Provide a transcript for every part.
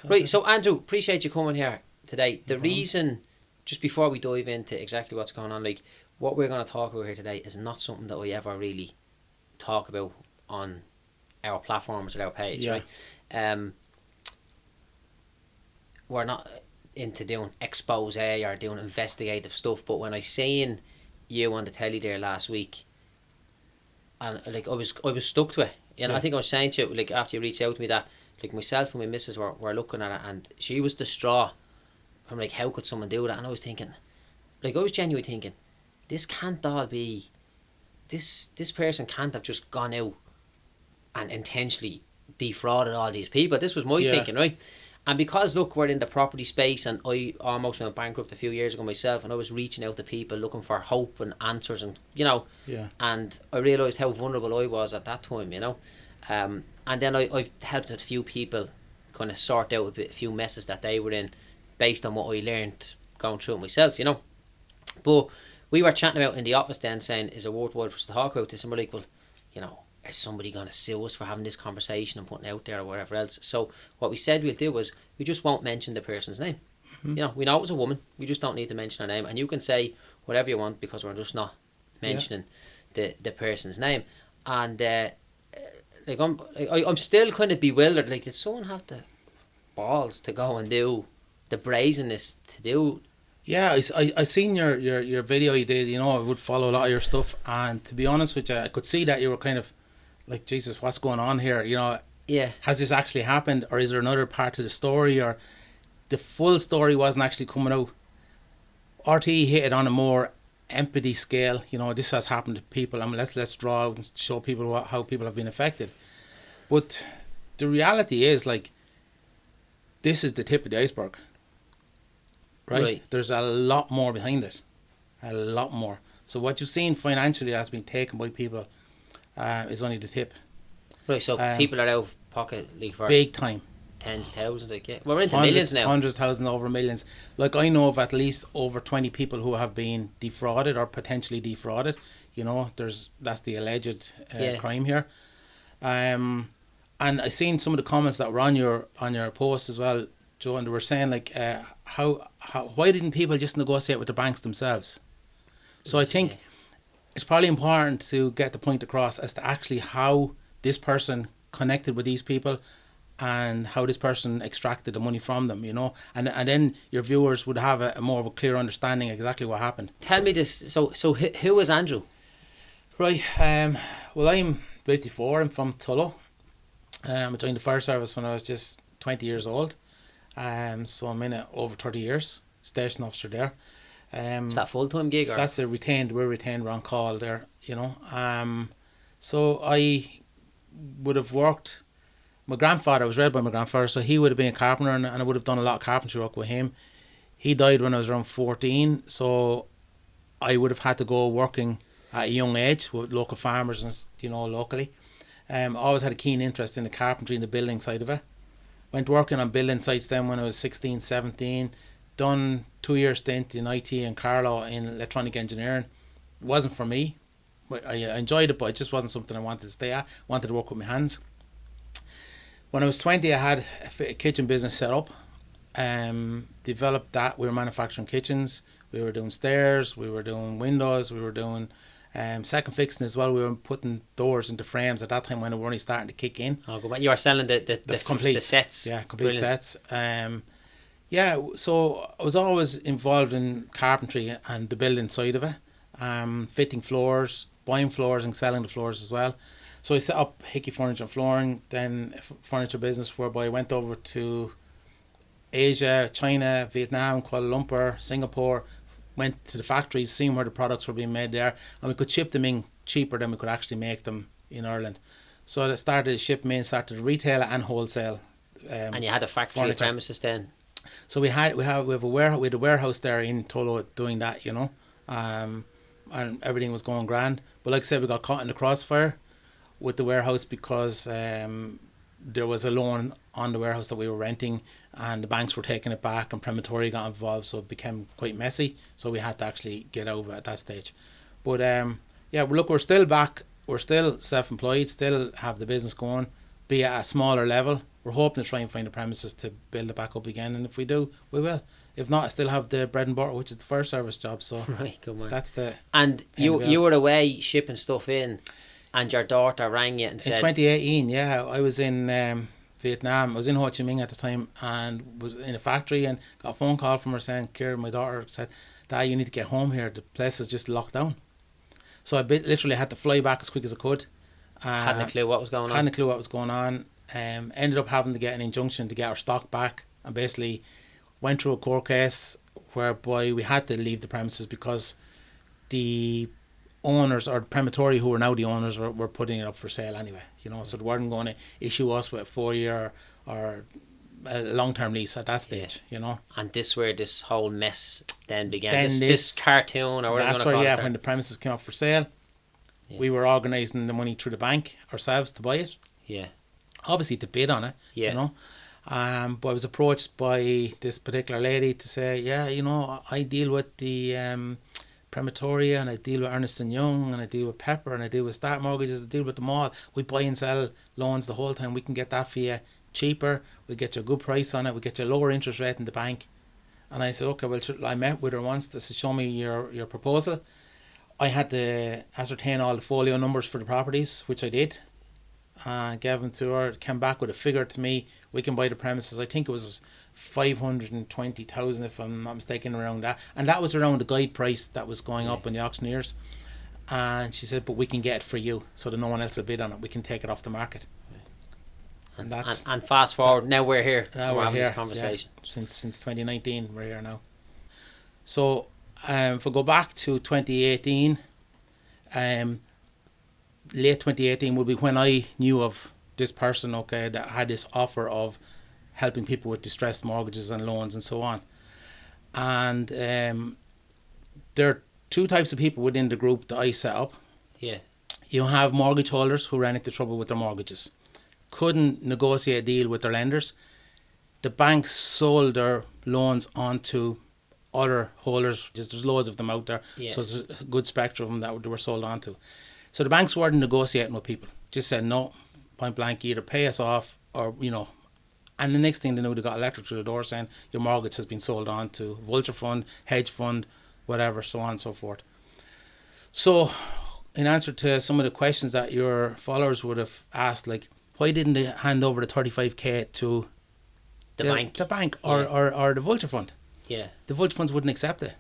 Right, so Andrew, appreciate you coming here today. The reason, just before we dive into exactly what's going on, like what we're going to talk about here today is not something that we ever really talk about on our platforms or our page, right? We're not into doing expose or doing investigative stuff, but when I seen you on the telly there last week, and like I was stuck to it, and I think I was saying to you, like after you reached out to me, that like myself and my missus were looking at it, and she was distraught from like how could someone do that, and I was thinking, like I was genuinely thinking, this can't all be, this person can't have just gone out and intentionally defrauded all these people. This was my thinking, right? And because look, we're in the property space, and I almost went bankrupt a few years ago myself, and I was reaching out to people looking for hope and answers, and and I realised how vulnerable I was at that time, and then I've helped a few people kind of sort out a few messes that they were in based on what I learned going through it myself, But we were chatting about in the office then, saying, is it worthwhile for us to talk about this? And we're like, well, is somebody going to sue us for having this conversation and putting it out there or whatever else? So what we said we'll do was we just won't mention the person's name. Mm-hmm. We know it was a woman. We just don't need to mention her name. And you can say whatever you want because we're just not mentioning the person's name. And I'm still kind of bewildered. Like, did someone have the balls to go and do the brazenness to do? Yeah, I seen your video you did. I would follow a lot of your stuff, and to be honest with you, I could see that you were kind of like, Jesus, what's going on here? Has this actually happened, or is there another part to the story, or the full story wasn't actually coming out? RT hit it on a more empathy scale. This has happened to people. Let's draw out and show people how people have been affected. But the reality is, like, this is the tip of the iceberg. Right? There's a lot more behind it. A lot more. So what you've seen financially has been taken by people is only the tip. Right, so people are out of pocket like for big time. Tens, thousands, we're into millions now. Hundreds, thousands, over millions. Like, I know of at least over 20 people who have been defrauded or potentially defrauded. That's the alleged crime here. And I seen some of the comments that were on your post as well, Joe, and they were saying like, why didn't people just negotiate with the banks themselves? So I think it's probably important to get the point across as to actually how this person connected with these people and how this person extracted the money from them, and then your viewers would have a more of a clear understanding exactly what happened. Tell me this. So who was Andrew? Right. Well, I'm 54. I'm from Tullow. I joined the fire service when I was just 20 years old. So I'm in it over 30 years, station officer there. Is that a full-time gig? That's we're retained, we're on call there, So I would have worked, my grandfather, I was reared by my grandfather, so he would have been a carpenter, and I would have done a lot of carpentry work with him. He died when I was around 14, so I would have had to go working at a young age with local farmers and, locally. I always had a keen interest in the carpentry and the building side of it. Went working on building sites then when I was 16, 17. Done 2-year stint in IT in Carlow in electronic engineering. It wasn't for me. I enjoyed it, but it just wasn't something I wanted to stay at. I wanted to work with my hands. When I was 20, I had a kitchen business set up. Developed that. We were manufacturing kitchens. We were doing stairs. We were doing windows. We were doing second fixing as well. We were putting doors into frames at that time when they were only starting to kick in. Oh, good. You were selling the complete the sets. Yeah, complete Brilliant. Sets. So I was always involved in carpentry and the building side of it. Fitting floors, buying floors and selling the floors as well. So I set up Hickey Furniture and Flooring, then a furniture business whereby I went over to Asia, China, Vietnam, Kuala Lumpur, Singapore. Went to the factories, seeing where the products were being made there, and we could ship them in cheaper than we could actually make them in Ireland. So I started to ship them in, started retail and wholesale. And you had a factory furniture. premises then? So we have a warehouse there in Tolo doing that, and everything was going grand. But like I said, we got caught in the crossfire with the warehouse because there was a loan on the warehouse that we were renting, and the banks were taking it back, and Prematori got involved, so it became quite messy. So we had to actually get over at that stage. But look, we're still back. We're still self-employed, still have the business going, be at a smaller level. We're hoping to try and find the premises to build it back up again, and if we do, we will. If not, I still have the bread and butter, which is the fire service job. So Right, come on. that's the. And you were away shipping stuff in, and your daughter rang you and said, in 2018, yeah, I was in Vietnam. I was in Ho Chi Minh at the time, and was in a factory, and got a phone call from her saying, "Kieran, my daughter said, Dad, you need to get home here. The place is just locked down." So I literally had to fly back as quick as I could. hadn't a clue what was going on. Hadn't a clue what was going on. Ended up having to get an injunction to get our stock back, and basically went through a court case whereby we had to leave the premises because the owners, or the Prematori, who are now the owners, were putting it up for sale anyway. So they weren't going to issue us with a 4-year or a long-term lease at that stage. And this where this whole mess then began. Then this cartoon, or whatever. That's where, when the premises came up for sale, we were organising the money through the bank ourselves to buy it. Yeah. Obviously to bid on it. Yeah. But I was approached by this particular lady to say, I deal with the Prematoria, and I deal with Ernest & Young, and I deal with Pepper, and I deal with Start Mortgages, I deal with them all. We buy and sell loans the whole time. We can get that for you cheaper. We get you a good price on it. We get you a lower interest rate in the bank. And I said, okay, well, I met with her once to show me your proposal. I had to ascertain all the folio numbers for the properties, which I did. Gave them to her, came back with a figure to me. We can buy the premises. I think it was 520,000, if I'm not mistaken, around that. And that was around the guide price that was going up in the auctioneers. And she said, but we can get it for you, so that no one else will bid on it. We can take it off the market. And fast forward, now we're here. Now we're having here, this conversation. yeah. Since 2019, we're here now. So, if we go back to 2018, late 2018 would be when I knew of this person, that had this offer of helping people with distressed mortgages and loans and so on. And there are two types of people within the group that I set up. Yeah. You have mortgage holders who ran into trouble with their mortgages, couldn't negotiate a deal with their lenders. The banks sold their loans onto other holders. There's loads of them out there, so it's a good spectrum that they were sold onto. So the banks weren't negotiating with people. Just said no, point blank, either pay us off or, And the next thing they knew, they got a letter through the door saying your mortgage has been sold on to vulture fund, hedge fund, whatever, so on and so forth. So in answer to some of the questions that your followers would have asked, like, why didn't they hand over the 35k to the bank or the vulture fund? Yeah. The vulture funds wouldn't accept it.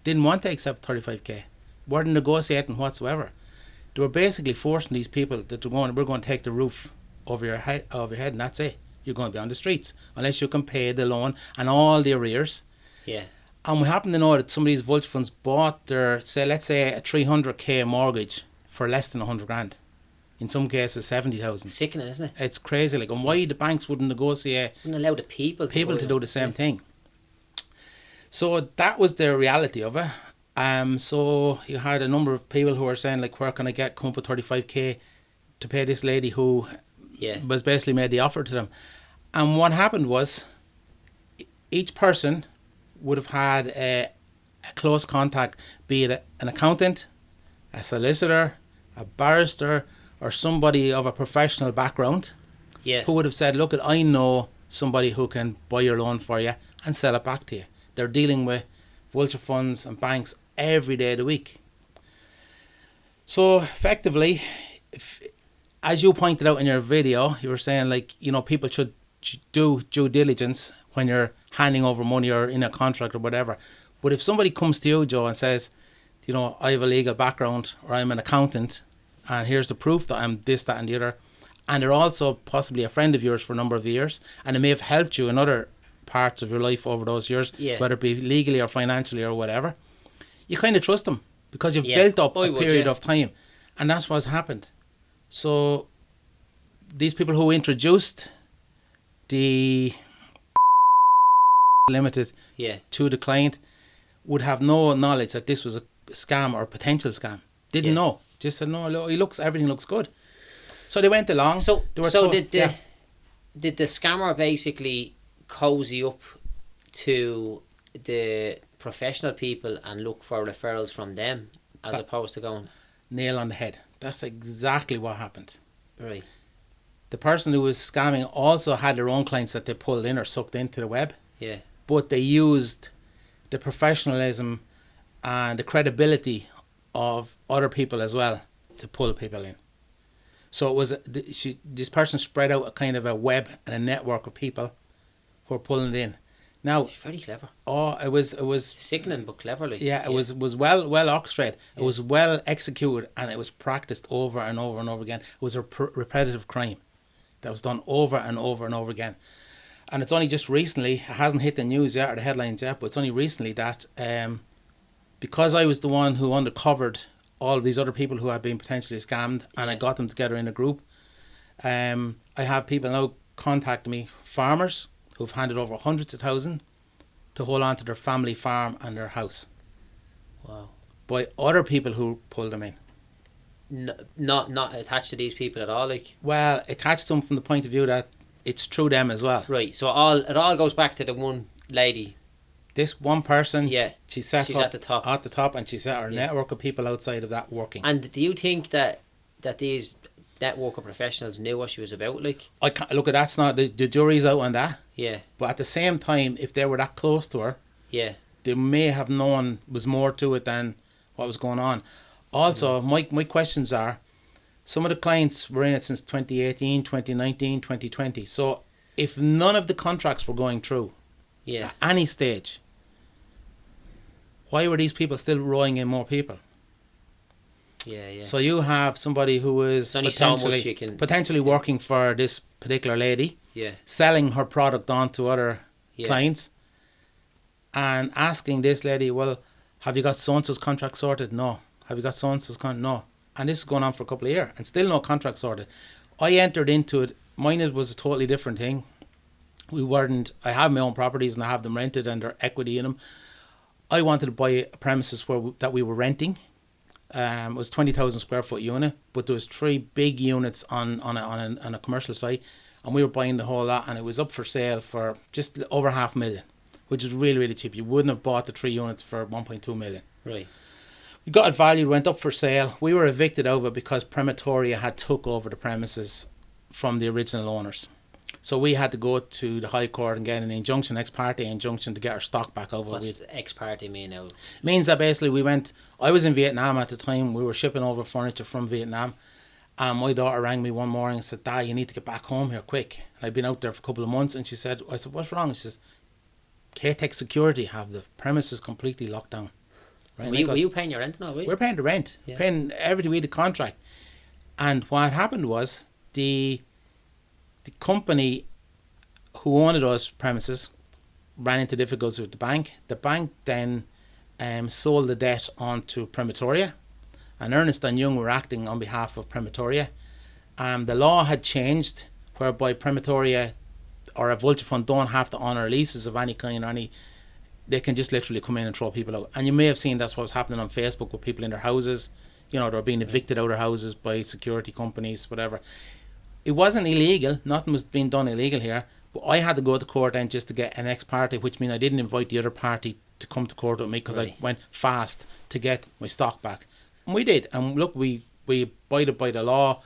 Didn't want to accept 35k. Weren't negotiating whatsoever. They were basically forcing these people that we're going to take the roof over your head, and that's it. You're going to be on the streets unless you can pay the loan and all the arrears. Yeah. And we happen to know that some of these vulture funds bought their, let's say a 300k mortgage for less than 100 grand. In some cases, 70,000. Sickening, isn't it? It's crazy. And why the banks wouldn't negotiate? Wouldn't allow the people to do the same thing. So that was the reality of it. So you had a number of people who were saying, like, where can I come up with 35k to pay this lady who was basically made the offer to them. And what happened was each person would have had a close contact, be it an accountant, a solicitor, a barrister, or somebody of a professional background who would have said, look, I know somebody who can buy your loan for you and sell it back to you. They're dealing with vulture funds and banks every day of the week. So effectively, as you pointed out in your video, you were saying, like, people should do due diligence when you're handing over money or in a contract or whatever. But if somebody comes to you, Joe, and says, I have a legal background, or I'm an accountant, and here's the proof that I'm this, that and the other, and they're also possibly a friend of yours for a number of years, and it may have helped you in other parts of your life over those years, whether it be legally or financially or whatever, you kind of trust them because you've built up a period of time, and that's what's happened. So these people who introduced the limited to the client would have no knowledge that this was a scam or a potential scam. Didn't know. Just said, no, look, everything looks good. So they went along. Did the scammer basically cozy up to the professional people and look for referrals from them as opposed to going? Nail on the head. That's exactly what happened. Right. The person who was scamming also had their own clients that they pulled in or sucked into the web. Yeah. But they used the professionalism and the credibility of other people as well to pull people in. So it was this person spread out a kind of a web and a network of people who were pulling it in. Now, It's very clever. oh, it was Sickening but cleverly. yeah, it was well orchestrated. It was well executed, and it was practiced over and over and over again. It was a repetitive crime that was done over and over and over again. And it's only just recently, it hasn't hit the news yet or the headlines yet, but it's only recently that because I was the one who uncovered all of these other people who had been potentially scammed, and I got them together in a group, I have people now contact me, farmers who've handed over hundreds of thousands to hold on to their family farm and their house. Wow. By other people who pulled them in. Not attached to these people at all, like. Well, attached to them from the point of view that it's through them as well. Right. So it all goes back to the one lady. This one person, she's at the top. At the top, and she's at her network of people outside of that working. And do you think that these network of professionals knew what she was about? Like, I can't look at that's not the jury's out on that. Yeah. But at the same time, if they were that close to her, yeah, they may have known was more to it than what was going on. Also, my questions are, some of the clients were in it since 2018, 2019, 2020. So if none of the contracts were going through at any stage, why were these people still rowing in more people? Yeah. So you have somebody who is potentially working for this particular lady, selling her product on to other clients, and asking this lady, well, have you got so-and-so's contract sorted? No. Have you got so-and-so's contract? No. And this is going on for a couple of years, and still no contract sorted. I entered into it. Mine was a totally different thing. I have my own properties and I have them rented and there's equity in them. I wanted to buy a premises that we were renting. It was 20,000 square foot unit, but there was 3 big units on a commercial site, and we were buying the whole lot, and it was up for sale for just over $500,000, which is really, really cheap. You wouldn't have bought the 3 units for 1.2 million. Right. We got it valued, went up for sale. We were evicted out of it because Prematoria had took over the premises from the original owners. So we had to go to the High Court and get an injunction, ex parte injunction, to get our stock back over. What's ex parte mean now? It means that basically I was in Vietnam at the time. We were shipping over furniture from Vietnam. And my daughter rang me one morning and said, Dad, you need to get back home here quick. And I'd been out there for a couple of months, and I said, what's wrong? She says, K-Tech Security have the premises completely locked down. Right? Were you paying your rent now? We're paying the rent, paying everything. We had a contract. And what happened was the company who owned those premises ran into difficulties with the bank. The bank then sold the debt on to Prematoria, and Ernst & Young were acting on behalf of Prematoria. The law had changed whereby Prematoria or a vulture fund don't have to honour leases of any kind, they can just literally come in and throw people out. And you may have seen that's what was happening on Facebook with people in their houses. They were being evicted out of their houses by security companies, whatever. It wasn't illegal, nothing was being done illegal here, but I had to go to court then just to get an ex parte, which means I didn't invite the other party to come to court with me because I went fast to get my stock back. And we did. And look, we abided by the law.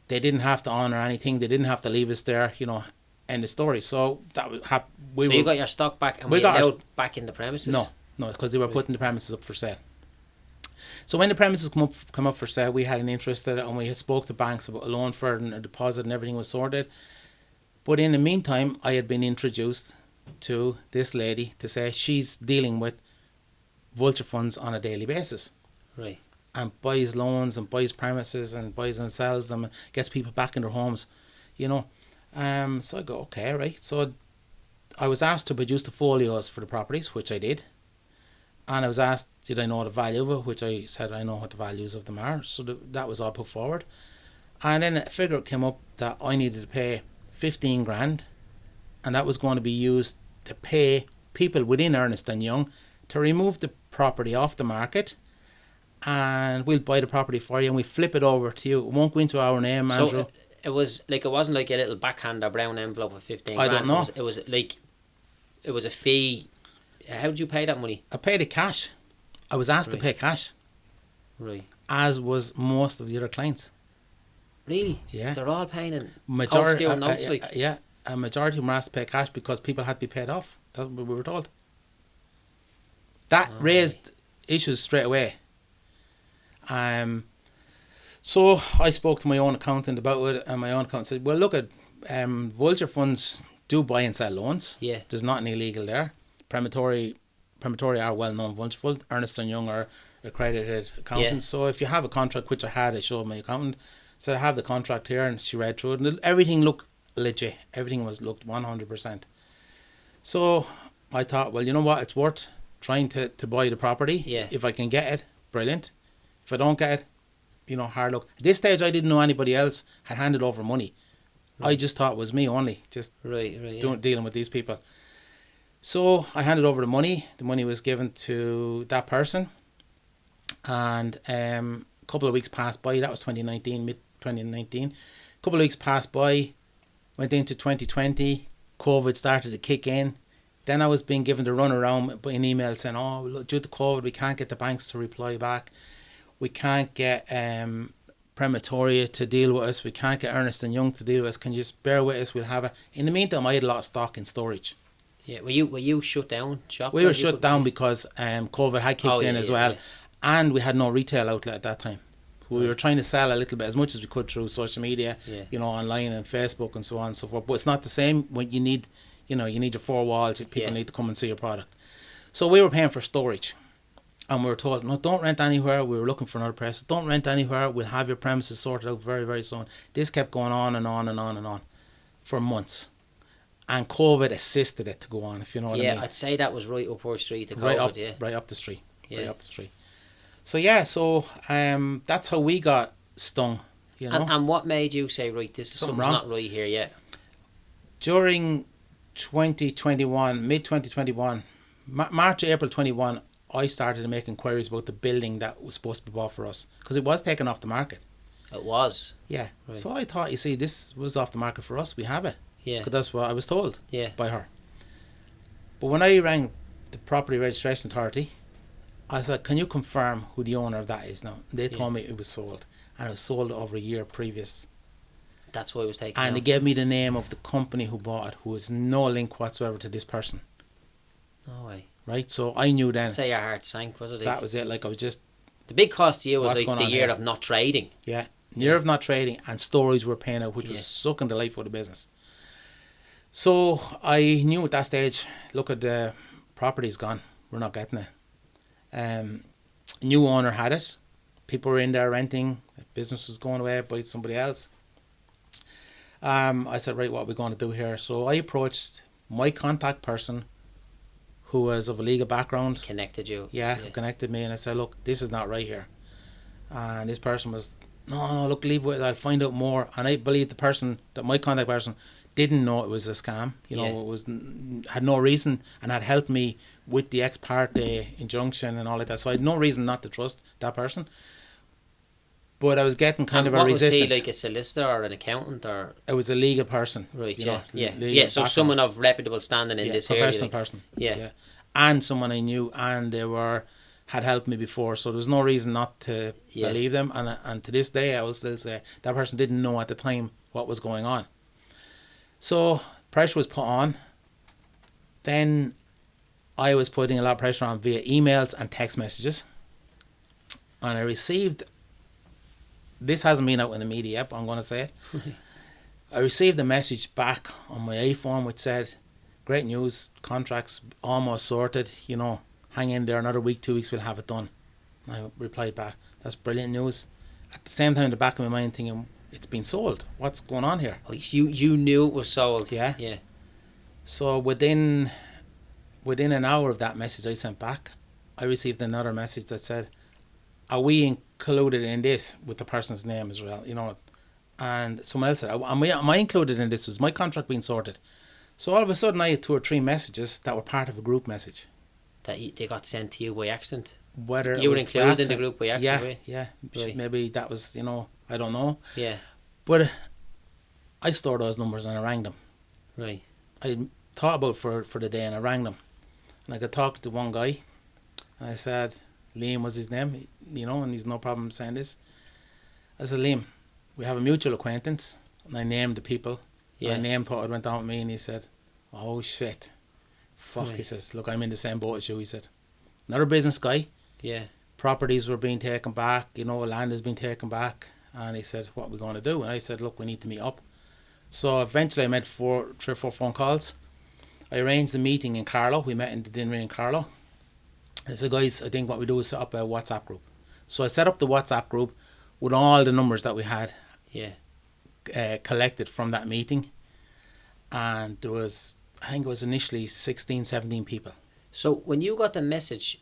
They didn't have to honour anything. They didn't have to leave us there, end the story. So that you got your stock back, and we got allowed back in the premises? No, because they were putting the premises up for sale. So when the premises come up for sale, we had an interest in it, and we had spoke to banks about a loan for it and a deposit, and everything was sorted. But in the meantime, I had been introduced to this lady to say she's dealing with vulture funds on a daily basis. Right. And buys loans and buys premises and buys and sells them and gets people back in their homes, So I go, okay, right. So I was asked to produce the folios for the properties, which I did. And I was asked, did I know the value of it, which I said I know what the values of them are. So that was all put forward. And then a figure came up that I needed to pay 15 grand, and that was going to be used to pay people within Ernst & Young to remove the property off the market, and we'll buy the property for you and we flip it over to you. It won't go into our name, Andrew. So it wasn't like a little backhand or brown envelope of 15 grand. I don't know. It was a fee. How did you pay that money? I paid it cash. I was asked to pay cash. Right. As was most of the other clients. Really? Yeah. They're all paying in old Majority, school notes, like. yeah, a majority of them were asked to pay cash because people had to be paid off. That's what we were told. That Oh, raised issues straight away. So I spoke to my own accountant about it, and my own accountant said, well, look at vulture funds do buy and sell loans. Yeah. There's nothing illegal there. Promontory are well-known vulture fund. Ernst & Young are accredited accountants. Yeah. So if you have a contract, which I had, I showed my accountant, said I have the contract here, and she read through it, and everything looked legit. Everything looked 100%. So I thought, well, you know what? It's worth trying to buy the property. Yeah. If I can get it, brilliant. If I don't get it, hard luck. At this stage, I didn't know anybody else had handed over money. Right. I just thought it was me only, just dealing with these people. So I handed over the money. The money was given to that person. And a couple of weeks passed by. That was 2019, mid-2019. A couple of weeks passed by. Went into 2020. COVID started to kick in. Then I was being given the runaround by an email saying, oh, look, due to COVID, we can't get the banks to reply back. We can't get Promontory to deal with us. We can't get Ernst & Young to deal with us. Can you just bear with us? We'll have it. In the meantime, I had a lot of stock in storage. Yeah, were you shut down shop? We were shut down because COVID had kicked in as well. Yeah. And we had no retail outlet at that time. We were trying to sell a little bit, as much as we could through social media, online and Facebook and so on and so forth. But it's not the same when you need your four walls. People need to come and see your product. So we were paying for storage. And we were told, no, don't rent anywhere. We were looking for another place. Don't rent anywhere. We'll have your premises sorted out very, very soon. This kept going on and on and on and on for months. And COVID assisted it to go on, if you know what I mean. Yeah, I'd say that was right up our street, the COVID, right up the street. Yeah. Right up the street. So, that's how we got stung, And what made you say, right, something's not right here yet? During 2021, mid-2021, March, April 21, I started to make inquiries about the building that was supposed to be bought for us, because it was taken off the market. It was? Yeah. Right. So I thought, this was off the market for us. We have it. Yeah. Because that's what I was told by her. But when I rang the Property Registration Authority, I said, can you confirm who the owner of that is now? They told me it was sold. And it was sold over a year previous. That's why it was taken And out. they gave me the name of the company who bought it, who has no link whatsoever to this person. No way. Right? So I knew then. Say your heart sank, was it? That was it. I was just... The big cost to you was the year of not trading. Yeah. Year of not trading, and storage were paying out, which was sucking the life out of the business. So I knew at that stage, look, at the property's gone. We're not getting it. New owner had it. People were in there renting. The business was going away by somebody else. I said, right, what are we going to do here? So I approached my contact person, who was of a legal background. Connected you. Yeah, connected me, and I said, look, this is not right here. And this person was, no, look, leave it, I'll find out more. And I believe my contact person didn't know it was a scam. It had no reason, and had helped me with the ex parte injunction and all of that. So I had no reason not to trust that person. But I was getting kind of a resistance. Was he like a solicitor or an accountant, or? It was a legal person. Right. Yeah. So background. Someone of reputable standing in this area. Professional person. Yeah. And someone I knew, and they had helped me before, so there was no reason not to believe them. And to this day, I will still say that person didn't know at the time what was going on. So pressure was put on. Then I was putting a lot of pressure on via emails and text messages. And I received, this hasn't been out in the media yet, but I'm going to say it. I received a message back on my iPhone which said, great news, contracts almost sorted, hang in there another week, 2 weeks, we'll have it done. And I replied back, that's brilliant news. At the same time, in the back of my mind thinking, it's been sold. What's going on here? Oh, you knew it was sold. Yeah. So within an hour of that message I sent back, I received another message that said, are we included in this, with the person's name as well? And someone else said, am I included in this? Was my contract being sorted? So all of a sudden I had 2 or 3 messages that were part of a group message. That they got sent to you by accident? Whether you were included in the group by accident? Yeah. Right. Maybe that was, I don't know. Yeah. But I stored those numbers and I rang them. Right. I thought about for the day, and I rang them. And I got talking to one guy, and I said, Liam was his name, and he's no problem saying this. I said, Liam, we have a mutual acquaintance, and I named the people. Yeah. I named what had went on with me, and he said, "Oh shit, fuck." Right. He says, "Look, I'm in the same boat as you." He said, "Another business guy. Yeah. Properties were being taken back. Land has been taken back." And he said, "What are we going to do?" And I said, "Look, we need to meet up." So eventually, I made 3 or 4 phone calls. I arranged a meeting in Carlow. We met in the Dinnery in Carlow. And I said, "Guys, I think what we do is set up a WhatsApp group." So I set up the WhatsApp group with all the numbers that we had Yeah. collected from that meeting. And there was, I think it was initially 16, 17 people. So when you got the message,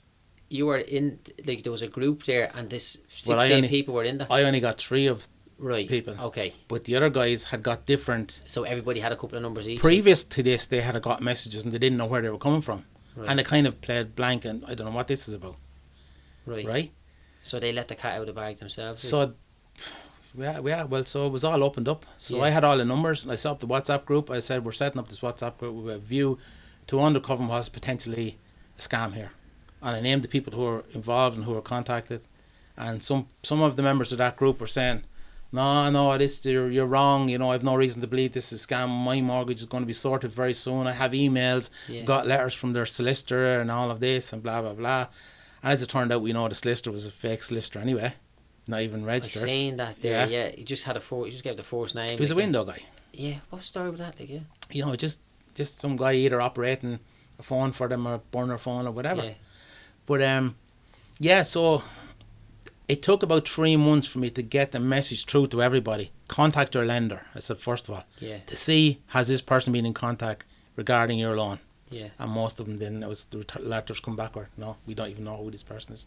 you were in, like, there was a group there, and this 16 Well, people were in there? I only got 3 of Right. people. Okay. But the other guys had got different. So everybody had a couple of numbers each? Previous to this, they had got messages and they didn't know where they were coming from. Right. And they kind of played blank, and I don't know what this is about. Right? So they let the cat out of the bag themselves? So, so it was all opened up. So Yeah. I had all the numbers, and I set up the WhatsApp group. I said, we're setting up this WhatsApp group with a view to undercover was potentially a scam here. And I named the people who were involved and who were contacted. And some of the members of that group were saying, no, you're wrong. I've no reason to believe this is a scam. My mortgage is going to be sorted very soon. I have emails, got letters from their solicitor and all of this and blah, blah, blah. And as it turned out, the solicitor was a fake solicitor anyway, not even registered. I've seen that there, yeah. He just gave the first name. He was a window guy. Yeah, what was the story with that, like, yeah? Just some guy either operating a phone for them or a burner phone or whatever. Yeah. But, so it took about 3 months for me to get the message through to everybody. Contact your lender, I said, first of all. Yeah. To see, has this person been in contact regarding your loan? Yeah. And most of them didn't. The letters come back or, no, we don't even know who this person is.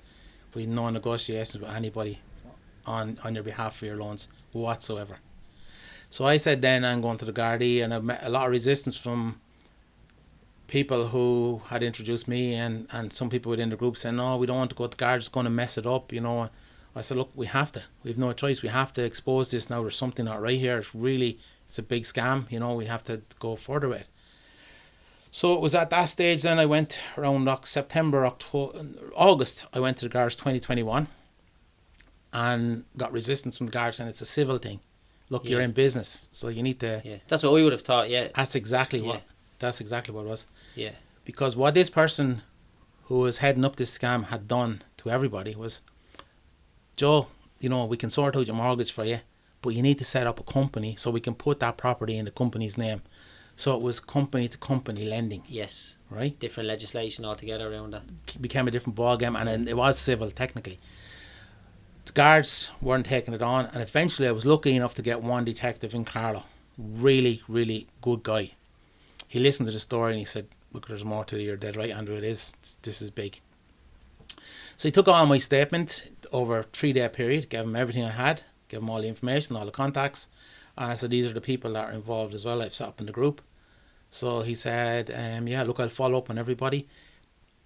We had no negotiations with anybody on your behalf for your loans whatsoever. So I said then I'm going to the Gardaí, and I met a lot of resistance from people who had introduced me and some people within the group saying, no, we don't want to go to the Gardaí, it's going to mess it up, I said, look, we have no choice, we have to expose this now. There's something not right here. It's a big scam, we have to go further with it. So it was at that stage then I went around August, I went to the Guards 2021 and got resistance from the Guards, and it's a civil thing. Look, you're in business, so you need to... Yeah, that's what I would have thought, yeah. That's exactly what it was. Yeah. Because what this person who was heading up this scam had done to everybody was, Joe, we can sort out your mortgage for you, but you need to set up a company so we can put that property in the company's name. So it was company to company lending. Yes. Right? Different legislation altogether around that. It became a different ballgame, and it was civil technically. The Guards weren't taking it on, and eventually I was lucky enough to get one detective in Carlow. Really, really good guy. He listened to the story and he said, look, there's more to it. You're dead right, Andrew. This is big. So he took on my statement over a 3-day period, gave him everything I had, gave him all the information, all the contacts, and I said, these are the people that are involved as well. I've set up in the group. So he said, look, I'll follow up on everybody.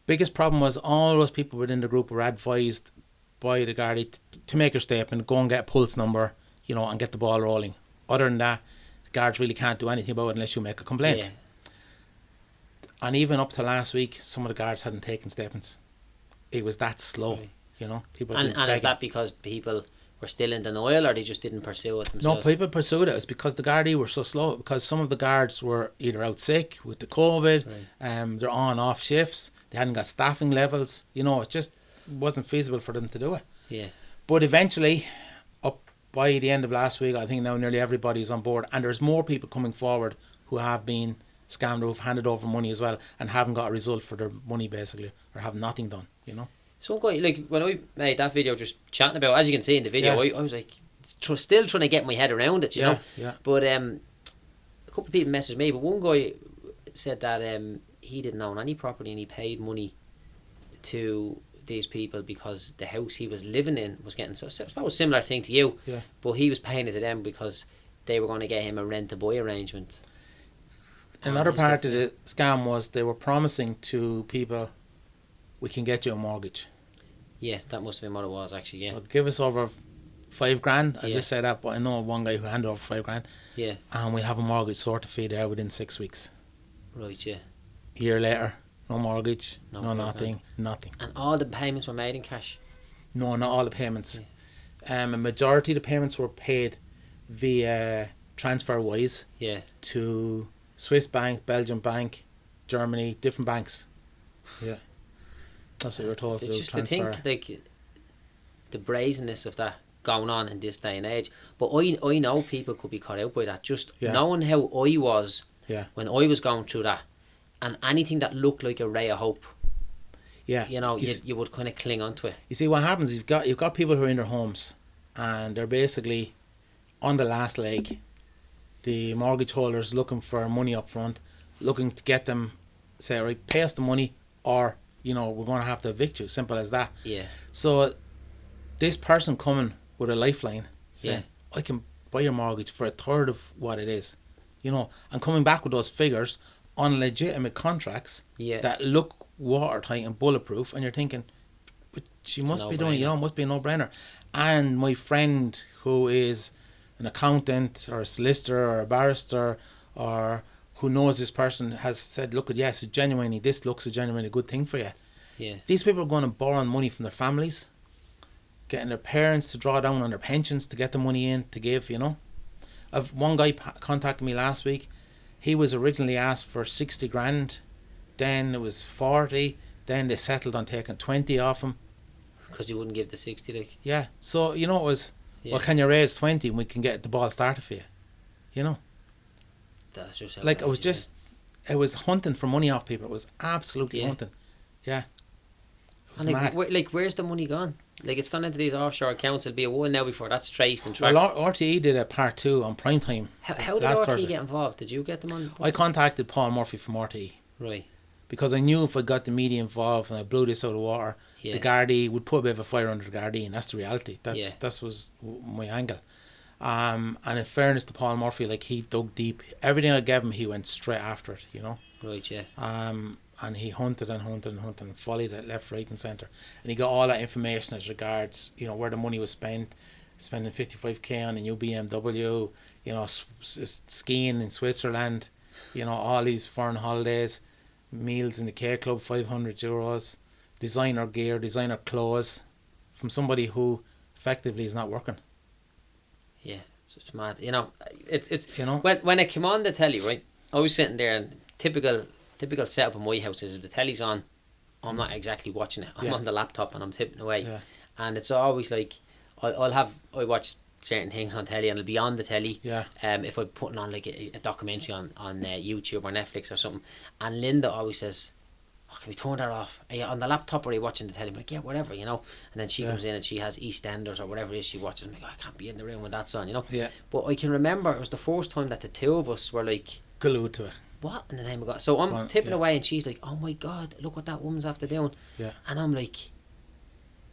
Biggest problem was all those people within the group were advised by the Gardaí to make a statement, go and get a pulse number, and get the ball rolling. Other than that, the Guards really can't do anything about it unless you make a complaint. Yeah. And even up to last week, some of the Guards hadn't taken statements. It was that slow, right. People. And is that because people were still in denial, or they just didn't pursue it themselves? No, people pursued it. It's because the Gardaí were so slow. Because some of the Guards were either out sick with the COVID, right. They're on off shifts. They hadn't got staffing levels. It just wasn't feasible for them to do it. Yeah. But eventually, up by the end of last week, I think now nearly everybody's on board, and there's more people coming forward who have been scammed, who've handed over money as well and haven't got a result for their money basically, or have nothing done. So like when I made that video just chatting about, as you can see in the video, I was like still trying to get my head around it, you know. Yeah. But a couple of people messaged me, but one guy said that he didn't own any property and he paid money to these people because the house he was living in was getting so it's about a similar thing to you. Yeah. But he was paying it to them because they were going to get him a rent to buy arrangement. Another part of the scam was they were promising to people, we can get you a mortgage. Yeah, that must have been what it was actually. Yeah. So give us over $5,000. I just said that, but I know one guy who handed over $5,000. Yeah. And we'll have a mortgage sorted for you there within 6 weeks. Right. Yeah. A year later, no mortgage, no nothing. And all the payments were made in cash? No, not all the payments. Yeah. A majority of the payments were paid via TransferWise Yeah. to Swiss bank, Belgian bank, Germany, different banks. Yeah, that's what you're told to It's do. just to Transfer. think like the brazenness of that going on in this day and age. But I know people could be caught out by that. Just Yeah. knowing how I was Yeah. when I was going through that, and anything that looked like a ray of hope, Yeah, you know, you would kind of cling onto it. you see what happens. You've got people who are in their homes, and they're basically on the last leg. The mortgage holders looking for money up front, looking to get them, say, right, pay us the money, or we're going to have to evict you. Simple as that. Yeah. So this person coming with a lifeline, saying, Yeah. I can buy your mortgage for a third of what it is, and coming back with those figures on legitimate contracts Yeah. that look watertight and bulletproof, and you're thinking, but she must be doing, must be a no-brainer. And my friend who is an accountant or a solicitor or a barrister or who knows this person has said, look, yes, genuinely, this looks a genuinely good thing for you. Yeah. These people are going to borrow money from their families, getting their parents to draw down on their pensions to get the money in to give, I've one guy contacted me last week. He was originally asked for 60 grand, then it was 40, then they settled on taking 20 off him. Because you wouldn't give the 60, like. Yeah, so it was, Yeah. well, can you raise 20 and we can get the ball started for you? That's just Like, outrageous, it was hunting for money off people. It was absolutely hunting. Yeah. It was and mad. where's the money gone? Like, it's gone into these offshore accounts. It'll be a while now before that's traced and tracked. Well, RTE did a part 2 on prime time. How did last RTE Thursday. get involved? Did you get them on? I contacted Paul Murphy from RTE. Right. Because I knew if I got the media involved and I blew this out of the water, Yeah. the Gardaí would put a bit of a fire under the Gardaí, and that's the reality. That was my angle. And in fairness to Paul Murphy, like, he dug deep. Everything I gave him, he went straight after it, Right, yeah. And he hunted and followed it left, right and centre. And he got all that information as regards, where the money was spent, spending 55k on a new BMW, skiing in Switzerland, all these foreign holidays, meals in the K Club, €500, designer gear, designer clothes, from somebody who effectively is not working. Yeah, it's just mad. It's You know? when it came on the telly, right? I was sitting there, and typical setup in my house is if the telly's on, I'm not exactly watching it. I'm on the laptop and I'm tipping away, and it's always like I watch certain things on telly and it'll be on the telly. Yeah. If I'm putting on like a documentary on YouTube or Netflix or something, and Linda always says, "Oh, can we turn that off? Are you on the laptop or are you watching the telly?" I'm like, "Yeah, whatever, And then she comes in and she has EastEnders or whatever it is she watches. I'm like, I can't be in the room when that's on, Yeah. But I can remember it was the first time that the two of us were like, Glued to it. what in the name of God? So I'm tipping away and she's like, oh my God, look what that woman's after doing. Yeah. And I'm like,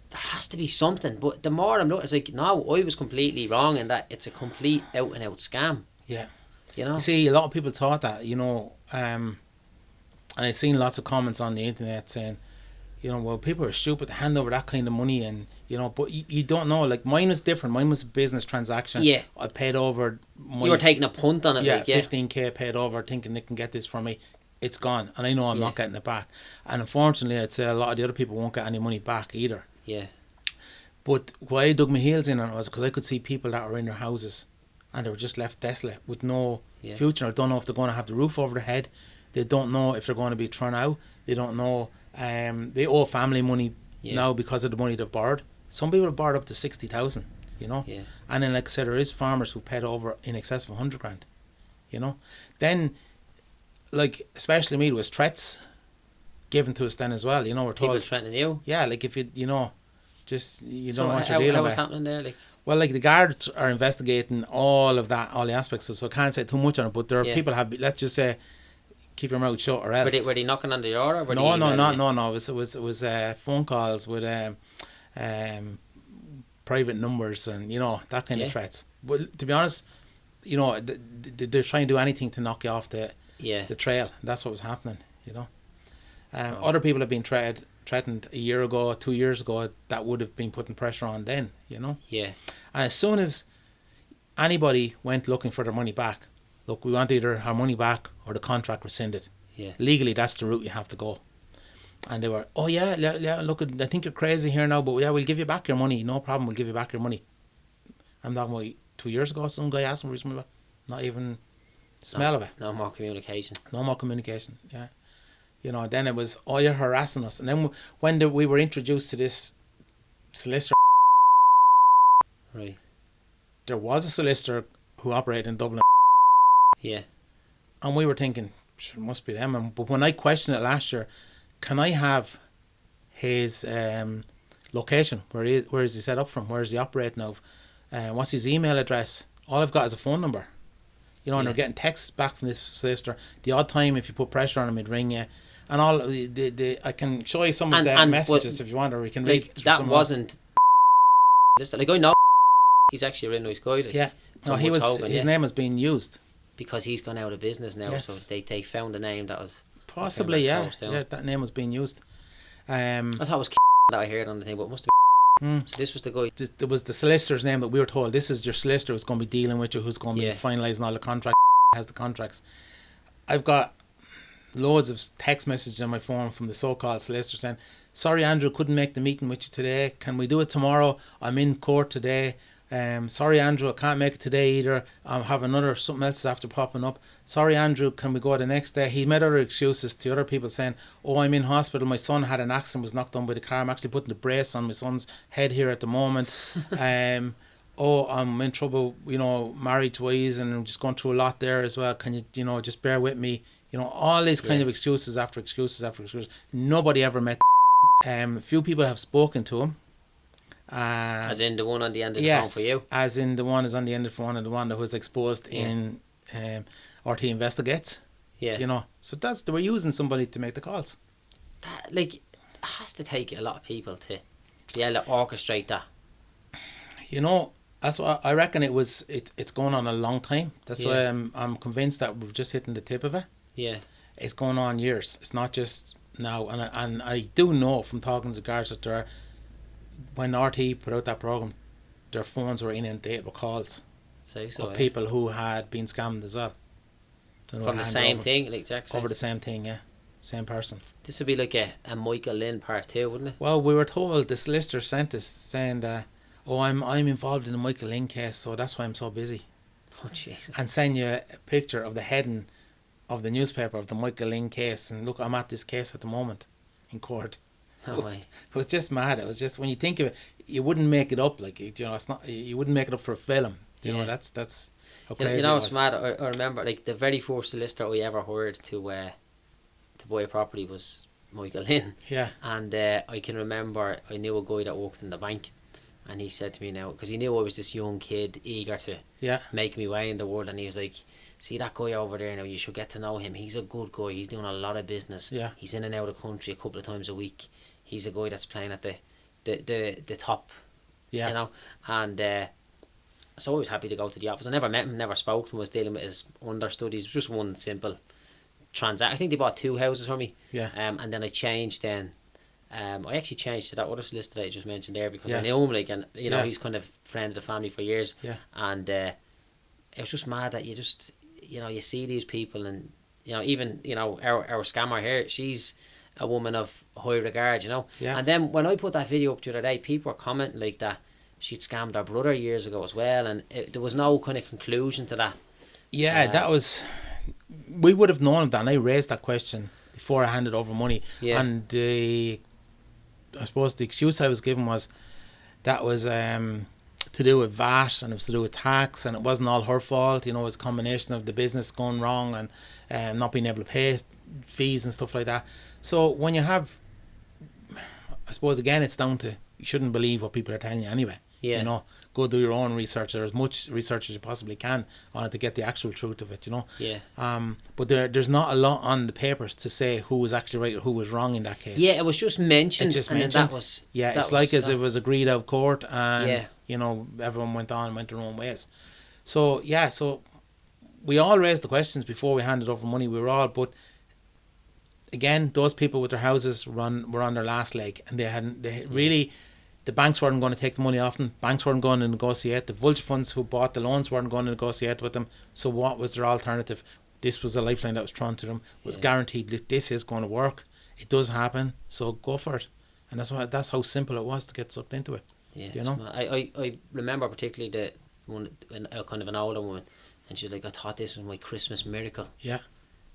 there has to be something. But the more I'm looking, it's like, no, I was completely wrong in that it's a complete out and out scam. Yeah. You See, a lot of people thought that, and I've seen lots of comments on the internet saying, well, people are stupid to hand over that kind of money, and but you don't know. Like, mine was different. Mine was a business transaction. Yeah. I paid over. You were taking a punt on it. Yeah, like, yeah. 15k paid over, thinking they can get this from me. It's gone, and I know I'm not getting it back. And unfortunately, I'd say a lot of the other people won't get any money back either. Yeah. But why I dug my heels in on it was because I could see people that were in their houses and they were just left desolate with no future. I don't know if they're going to have the roof over their head. They don't know if they're going to be thrown out. They don't know. They owe family money now because of the money they've borrowed. Some people have borrowed up to 60,000, Yeah. And then, like I said, there is farmers who paid over in excess of 100 grand, Then, like, especially me, there was threats given to us then as well. We're told. People threatening you. Yeah, like if you don't know what you're How dealing was with. happening there? Like, Well, like, the guards are investigating all of that, all the aspects, so I can't say too much on it. But there are people let's just say, keep your mouth shut or else. were they knocking on the door? Or No. It was phone calls with private numbers and that kind of threats. But to be honest, they're trying to do anything to knock you off the trail. That's what was happening. Other people have been threatened a year ago, 2 years ago. That would have been putting pressure on then. Yeah. And as soon as anybody went looking for their money back, look, we want either our money back or the contract rescinded. Yeah. Legally, that's the route you have to go. And they were, oh yeah, look, I think you're crazy here now, but yeah, we'll give you back your money. No problem, we'll give you back your money. I'm talking about 2 years ago, some guy asked me for his, not even smell of it. No more communication. No more communication, yeah. You know, then it was, oh, you're harassing us. And then when we were introduced to this solicitor, Right. there was a solicitor who operated in Dublin. Yeah. And we were thinking, sure, it must be them. But when I questioned it last year, can I have his location? Where is he set up from? Where is he operating of? What's his email address? All I've got is a phone number. You know, and they're getting texts back from this solicitor. The odd time, if you put pressure on him, he'd ring you. And all I can show you some of the messages if you want, or we can read. Like, that wasn't. Like, I know he's actually a really nice guy. Like, yeah. No, he was. His name was being used because he's gone out of business now. Yes. So they found a name that was possibly yeah. That name was being used. I thought it was that I heard on the thing, but it must have been. So this was the guy. There was the solicitor's name, but we were told this is your solicitor who's going to be dealing with you, who's going to be finalising all the contracts. Has the contracts. I've got loads of text messages on my phone from the so-called solicitor saying, sorry Andrew, couldn't make the meeting with you today, can we do it tomorrow? I'm in court today. Sorry Andrew, I can't make it today either, I have something else after popping up. Sorry Andrew, can we go the next day? He made other excuses to other people saying, oh, I'm in hospital, my son had an accident, was knocked down by the car, I'm actually putting the brace on my son's head here at the moment. Oh, I'm in trouble, you know, marriage-wise, and I'm just going through a lot there as well. Can you, you know, just bear with me? You know, all these kind of excuses after excuses after excuses. Nobody ever met. A few people have spoken to him. As in the one on the end of the phone for you? As in the one is on the end of the phone, and the one that was exposed in RT Investigates. Yeah. You know, so they were using somebody to make the calls. That, like, it has to take a lot of people to be able to orchestrate that. You know, that's what I reckon it's going on a long time. That's why I'm convinced that we're just hitting the tip of it. Yeah. It's going on years. It's not just now. And I do know from talking to the guards that when RT put out that programme, their phones were inundated with calls of people who had been scammed as well. From the same thing? Like exactly. Over the same thing, yeah. Same person. This would be like a Michael Lynn part 2, wouldn't it? Well, we were told, the solicitor sent us saying that, oh, I'm involved in the Michael Lynn case, so that's why I'm so busy. Oh, Jesus. And send you a picture of the heading of the newspaper of the Michael Lynn case, and look, I'm at this case at the moment in court. No way. It was just mad. It was just, when you think of it, you wouldn't make it up. Like, you know, it's not. You wouldn't make it up for a film. You know, that's how crazy you know, it was. It's mad. I remember, like, the very first solicitor I ever heard to buy a property was Michael Lynn. Yeah. And I can remember, I knew a guy that worked in the bank, and he said to me now, because he knew I was this young kid eager to make me way in the world, and he was like, see that guy over there now, you should get to know him. He's a good guy. He's doing a lot of business. Yeah. He's in and out of the country a couple of times a week. He's a guy that's playing at the top. Yeah. You know, and so I was happy to go to the office. I never met him, never spoke to him. I was dealing with his understudies. It was just one simple transaction. I think they bought 2 houses for me. Yeah. And then I changed then. I actually changed to that other solicitor that I just mentioned there because I knew him, like, and you know, he's kind of friend of the family for years. Yeah. And it was just mad that you just, you know, you see these people, and you know, even, you know, our scammer here, she's a woman of high regard, you know. Yeah. And then when I put that video up the other day, people were commenting like that she'd scammed her brother years ago as well, and there was no kind of conclusion to that. Yeah, that was. We would have known that, and I raised that question before I handed over money. Yeah. And I suppose the excuse I was given was that was to do with VAT, and it was to do with tax, and it wasn't all her fault. You know, it was a combination of the business going wrong and not being able to pay fees and stuff like that. So when you have, I suppose again, it's down to, you shouldn't believe what people are telling you anyway. Yeah. You know, go do your own research, or as much research as you possibly can on it to get the actual truth of it, you know. Yeah. But there's not a lot on the papers to say who was actually right or who was wrong in that case. Yeah, it was just mentioned. Then that was. Yeah, that it's was like that. as it was agreed out of court, and you know, everyone went their own ways. So yeah, so we all raised the questions before we handed over money. We were all, but again, those people with their houses were on their last leg, and the banks weren't going to take the money off them. Banks weren't going to negotiate. The vulture funds who bought the loans weren't going to negotiate with them. So what was their alternative? This was a lifeline that was thrown to them. Was guaranteed that this is going to work. It does happen. So go for it. And that's how simple it was to get sucked into it. Yeah, you know. I remember particularly kind of an older woman, and she's like, I thought this was my Christmas miracle. Yeah.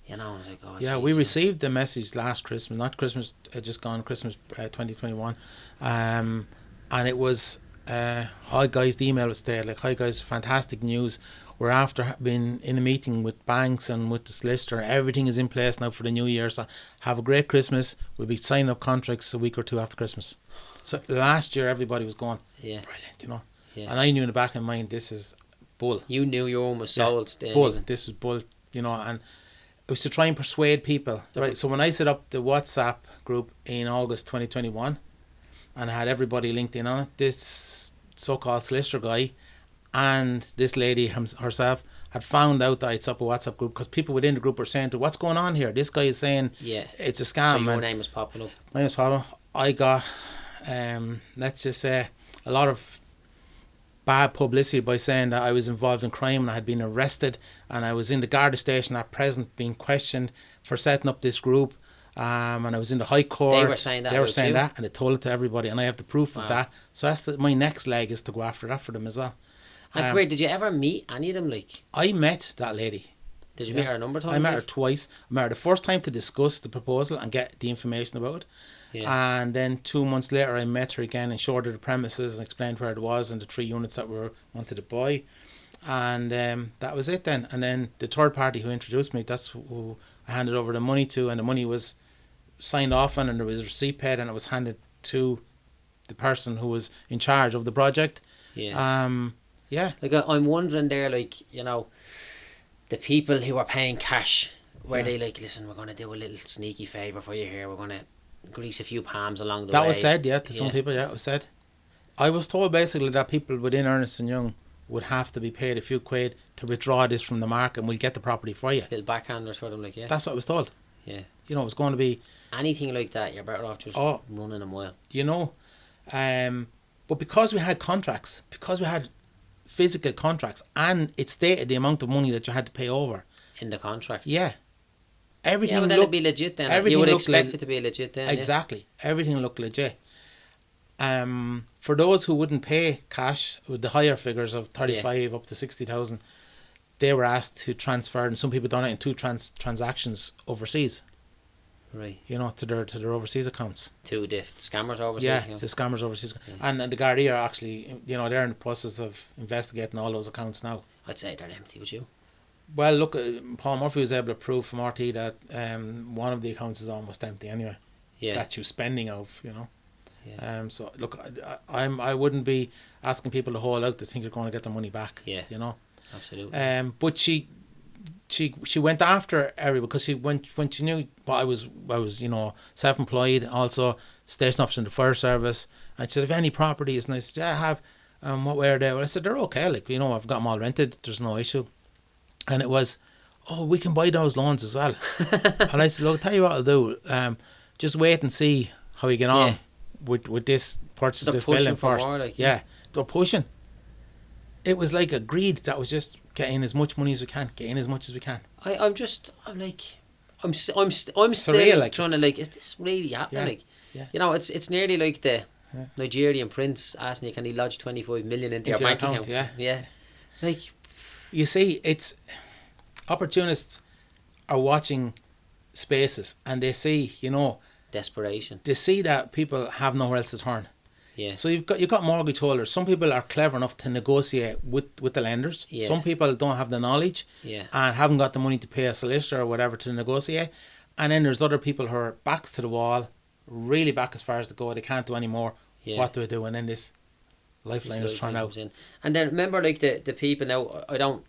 You know, I was like, oh. Yeah, geez, we received the message last Christmas, not Christmas, just gone, Christmas 2021. And it was, hi guys, the email was there, like, hi guys, fantastic news. We're after being in a meeting with banks and with the solicitor. Everything is in place now for the new year. So have a great Christmas. We'll be signing up contracts a week or two after Christmas. So last year, everybody was going, Yeah. brilliant, you know. Yeah. And I knew in the back of my mind, this is bull. You knew your own was sold. Yeah, then bull. even. This is bull, you know, and it was to try and persuade people. Right. So when I set up the WhatsApp group in August 2021 and I had everybody linked in on it, this so-called solicitor guy and this lady herself had found out that I'd set up a WhatsApp group because people within the group were saying, what's going on here? This guy is saying it's a scam. So your name was popping up. My name was popping up. I got, let's just say, a lot of bad publicity by saying that I was involved in crime and I had been arrested and I was in the Garda station at present being questioned for setting up this group, and I was in the High Court. They were saying that and they told it to everybody and I have the proof of that. So that's my next leg, is to go after that for them as well. And come here, did you ever meet any of them? Like, I met that lady. Did you meet her a number of times? I met her twice. I met her the first time to discuss the proposal and get the information about it. Yeah. And then 2 months later I met her again and showed her the premises and explained where it was and the 3 units that we wanted to buy. And that was it then. And then the third party who introduced me, that's who I handed over the money to, and the money was signed off on and there was a receipt paid and it was handed to the person who was in charge of the project. Yeah. Yeah. Like, I'm wondering there, like, you know, the people who are paying cash, where they like, listen, we're going to do a little sneaky favour for you here. We're going to grease a few palms along the way. That was said, to some people, it was said. I was told basically that people within Ernst & Young would have to be paid a few quid to withdraw this from the market and we'll get the property for you. Little backhanders for them, like, That's what I was told. Yeah. You know, it was going to be... Anything like that, you're better off just running a mile. You know, but because we had contracts, because we had physical contracts and it stated the amount of money that you had to pay over. In the contract? Yeah. Everything but then it'd be legit then. You would expect it to be legit then. Exactly. Yeah. Everything looked legit. For those who wouldn't pay cash with the higher figures of 35 up to 60,000, they were asked to transfer, and some people done it in two transactions overseas. Right. You know, to their overseas accounts. To the scammers overseas. Yeah, to scammers overseas. Yeah. And the Gardaí are actually, you know, they're in the process of investigating all those accounts now. I'd say they're empty, would you? Well, look, Paul Murphy was able to prove from RT that one of the accounts is almost empty anyway. Yeah. That you're spending of, you know. Yeah. So look, I wouldn't be asking people to hold out to think they're going to get their money back. Yeah. You know. Absolutely. But she went after everybody because when she knew I was you know, self-employed, also station officer in the fire service, and she said, if any properties, and I said, yeah, I have. What way are they? Well, I said, they're okay, like, you know, I've got them all rented, there's no issue. And it was, we can buy those loans as well. And I said, look, tell you what I'll do, just wait and see how you get on with this purchase, this building first. More, like, they're pushing. It was like a greed that was just getting as much money as we can, getting as much as we can. I'm still surreal, like, trying to, like, is this really happening? You know, it's nearly like the Nigerian prince asking you, can he lodge 25 million into your bank account? Like, you see, it's opportunists are watching spaces and they see, you know, desperation. They see that people have nowhere else to turn. Yeah. So you've got mortgage holders. Some people are clever enough to negotiate with the lenders. Yeah. Some people don't have the knowledge and haven't got the money to pay a solicitor or whatever to negotiate. And then there's other people who are backs to the wall, really back as far as they go. They can't do any more. Yeah. What do I do? And then this lifeline is thrown out. And then remember, like, the people now, I don't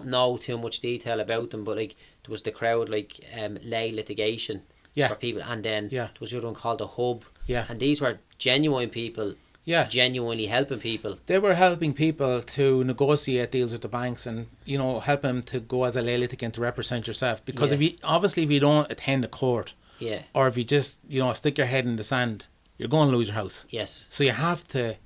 know too much detail about them, but like there was the crowd, like, lay litigation for people, and then there was the other one called the Hub. Yeah. And these were genuine people. Yeah. Genuinely helping people. They were helping people to negotiate deals with the banks and, you know, helping them to go as a lay litigant to represent yourself. Because if you don't attend the court, or if you just, you know, stick your head in the sand, you're going to lose your house. Yes. So you have to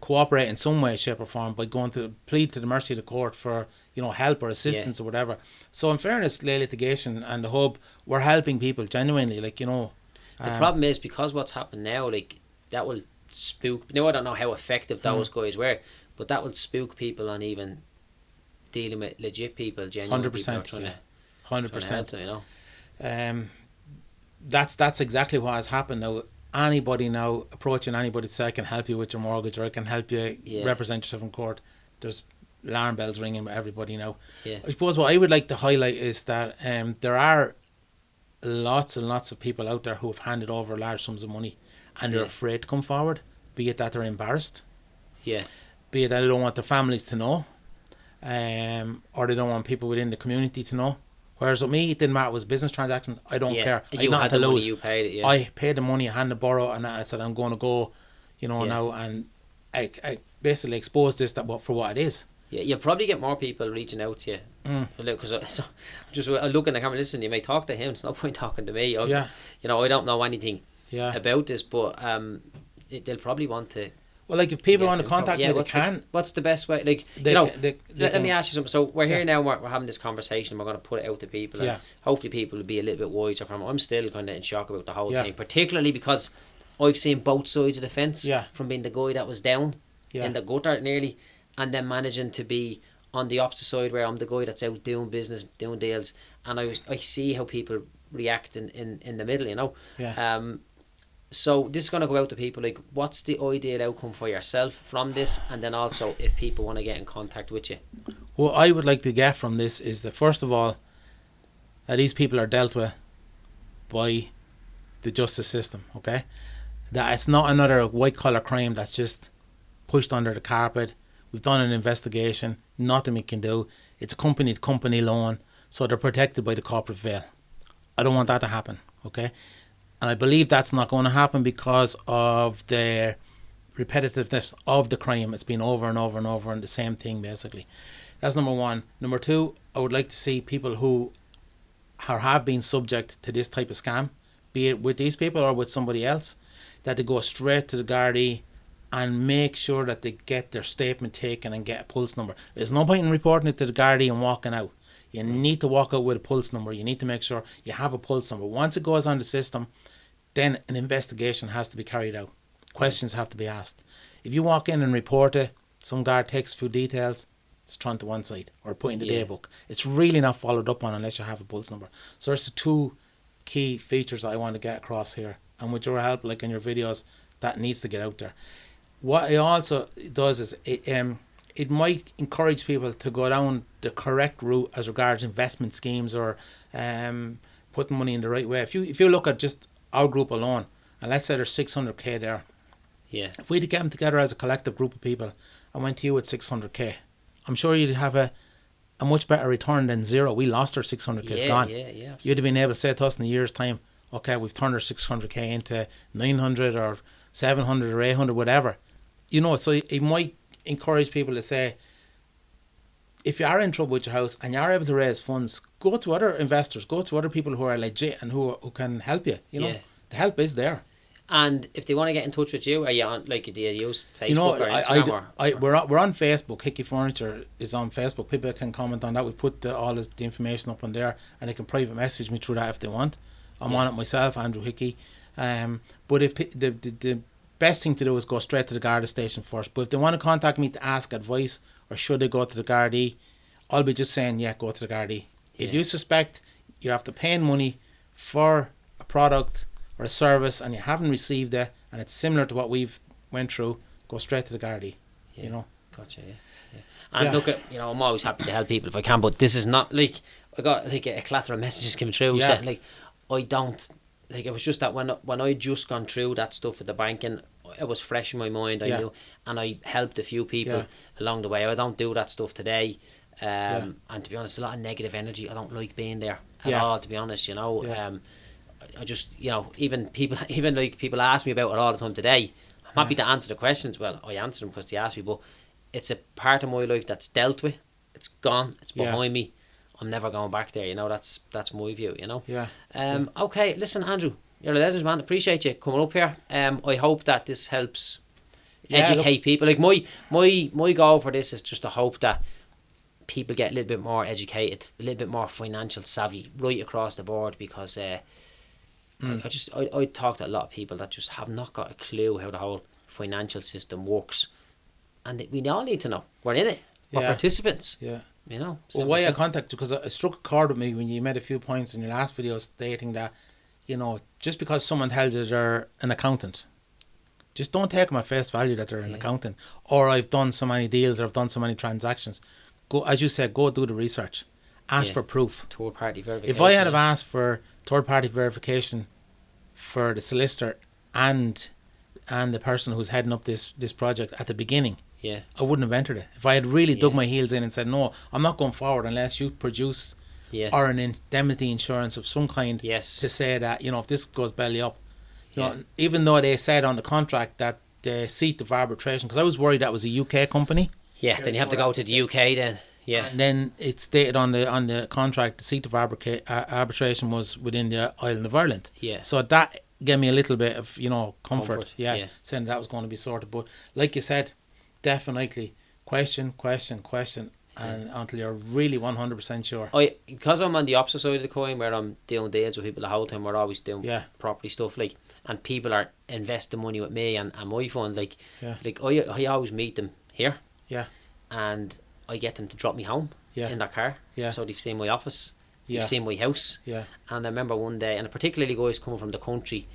cooperate in some way, shape or form by going to plead to the mercy of the court for, you know, help or assistance or whatever. So in fairness, lay litigation and the Hub were helping people genuinely, like, you know. The problem is, because what's happened now, like, that will spook. Now I don't know how effective those guys were, but that would spook people on even dealing with legit people, genuine people who are 100%, trying yeah. to help 100%. them, you know. That's exactly what has happened now. Anybody now approaching anybody to say I can help you with your mortgage or I can help you represent yourself in court, there's alarm bells ringing with everybody now. Yeah. I suppose what I would like to highlight is that there are lots and lots of people out there who have handed over large sums of money and they're afraid to come forward, be it that they're embarrassed, Yeah. be it that they don't want their families to know, or they don't want people within the community to know. Whereas with me, it didn't matter. It was a business transaction. I don't care. I You had had to the money, lose. you paid it, yeah. I paid the money, I had to borrow, and I said I'm going to go, now, and I basically exposed this for what it is. Yeah, you'll probably get more people reaching out to you. Because I look in the camera, listen, you may talk to him, it's no point talking to me. I don't know anything about this, but they'll probably want to. Well, like if people want to contact me, they can. What's the best way? Like, let me ask you something. So we're here now, we're having this conversation, and we're going to put it out to people. And hopefully people will be a little bit wiser from it. I'm still kind of in shock about the whole thing, particularly because I've seen both sides of the fence from being the guy that was down in the gutter nearly, and then managing to be on the opposite side where I'm the guy that's out doing business, doing deals, and I see how people react in the middle, you know. So this is going to go out to people, like, what's the ideal outcome for yourself from this, and then also if people want to get in contact with you? What I would like to get from this is that, first of all, that these people are dealt with by the justice system, okay? That it's not another white collar crime that's just pushed under the carpet. We've done an investigation, nothing we can do. It's a company to company loan, so they're protected by the corporate veil. I don't want that to happen, okay? And I believe that's not going to happen because of the repetitiveness of the crime. It's been over and over and over and the same thing, basically. That's number one. Number two, I would like to see people who have been subject to this type of scam, be it with these people or with somebody else, that they go straight to the Gardaí and make sure that they get their statement taken and get a pulse number. There's no point in reporting it to the Gardaí and walking out. You need to walk out with a pulse number. You need to make sure you have a pulse number. Once it goes on the system, then an investigation has to be carried out. Questions have to be asked. If you walk in and report it, some guard takes a few details, it's thrown to one side or put in the day book. It's really not followed up on unless you have a pulse number. So there's the two key features that I want to get across here. And with your help, like in your videos, that needs to get out there. What it also does is it might encourage people to go down the correct route as regards investment schemes or putting money in the right way. If you look at just our group alone, and let's say there's 600k there. Yeah. If we'd get them together as a collective group of people and went to you with 600k, I'm sure you'd have a much better return than zero. We lost our 600k, it's gone. Yeah. You'd have been able to say to us in a year's time, okay, we've turned our 600k into 900 or 700 or 800, whatever. So it might encourage people to say, if you are in trouble with your house and you are able to raise funds, go to other investors, go to other people who are legit and who can help you. The help is there. And if they want to get in touch with you, are you on, like, do you use Facebook or Instagram? We're on Facebook. Hickey Furniture is on Facebook. People can comment on that. We put all the information up on there, and they can private message me through that if they want. I'm on it myself, Andrew Hickey. But if the best thing to do is go straight to the Garda station first. But if they want to contact me to ask advice or should they go to the Gardaí, I'll be just saying, go to the Gardaí. If you suspect you're after paying money for a product or a service and you haven't received it and it's similar to what we've went through, go straight to the Gardaí. Gotcha. And look, I'm always happy to help people if I can, but this is not like I got like a clatter of messages coming through saying, like, I don't, like, it was just that when I just gone through that stuff with the banking, it was fresh in my mind. I knew, and I helped a few people along the way. I don't do that stuff today, and to be honest, a lot of negative energy. I don't like being there at all, to be honest. I just, even people ask me about it all the time today. I'm happy to answer the questions. Well, I answer them because they ask me, but it's a part of my life that's dealt with. It's gone. It's behind me. I'm never going back there. That's my view. Okay, listen, Andrew, you're a legend, man. Appreciate you coming up here. I hope that this helps educate people. Like, my goal for this is just to hope that people get a little bit more educated, a little bit more financial savvy right across the board, because I talk to a lot of people that just have not got a clue how the whole financial system works, and we all need to know. We're in it. We're participants. Yeah. You know. Well, why I contacted, because it struck a chord with me when you made a few points in your last video stating that, you know, just because someone tells you they're an accountant, just don't take them at face value that they're an accountant, or I've done so many deals, or I've done so many transactions. Go, as you said, go do the research. Ask for proof. Third party verification. If I had have asked for third party verification for the solicitor and the person who's heading up this project at the beginning, I wouldn't have entered it. If I had really dug my heels in and said, no, I'm not going forward unless you produce or an indemnity insurance of some kind to say that, you know, if this goes belly up, you know, even though they said on the contract that the seat of arbitration, because I was worried that was a UK company. Yeah, then you have to go to the UK then. Yeah. And then it stated on the contract the seat of arbitration was within the island of Ireland. Yeah. So that gave me a little bit of, you know, comfort. Yeah, saying that was going to be sorted. But like you said, definitely question, and until you're really 100% sure. Because I'm on the opposite side of the coin, where I'm doing deals with people the whole time, we're always doing property stuff, like, and people are investing money with me and my fund, like I always meet them here. Yeah. And I get them to drop me home in their car. Yeah. So they've seen my office, they've seen my house. Yeah. And I remember one day, and particularly guys coming from the country,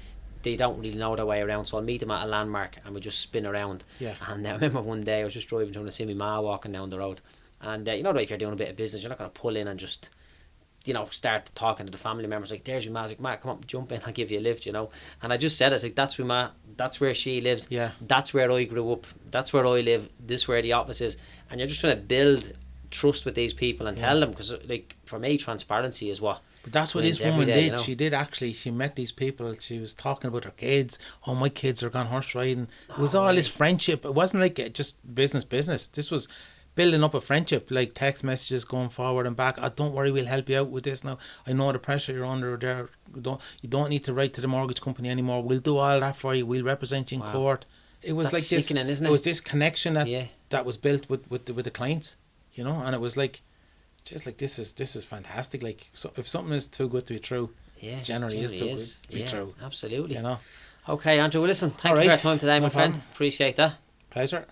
they don't really know their way around, so I'll meet them at a landmark and we just spin around. Yeah. And I remember one day I was just driving down to see my ma walking down the road, and you know, if you're doing a bit of business, you're not going to pull in and just, you know, start talking to the family members like, there's your ma. I was like, ma, come on, jump in, I'll give you a lift, you know. And I just said, I was like, that's where ma, that's where she lives. Yeah. That's where I grew up. That's where I live. This is where the office is. And you're just trying to build trust with these people and tell them, because, like, for me, transparency is what. But that's what this woman did. You know? She did actually. She met these people. She was talking about her kids. Oh, my kids are gone horse riding. It was all this friendship. It wasn't like just business. This was building up a friendship, like text messages going forward and back. Oh, don't worry, we'll help you out with this now. I know the pressure you're under there. You don't need to write to the mortgage company anymore. We'll do all that for you. We'll represent you in court. It was that's like this. Isn't it? It was this connection that was built with the clients, you know. And it was like, just like this is fantastic. Like, so if something is too good to be true, generally is too good to be true. Absolutely. You know. Okay, Andrew. Well, listen. Thank you for your time today, my friend. Appreciate that. Pleasure.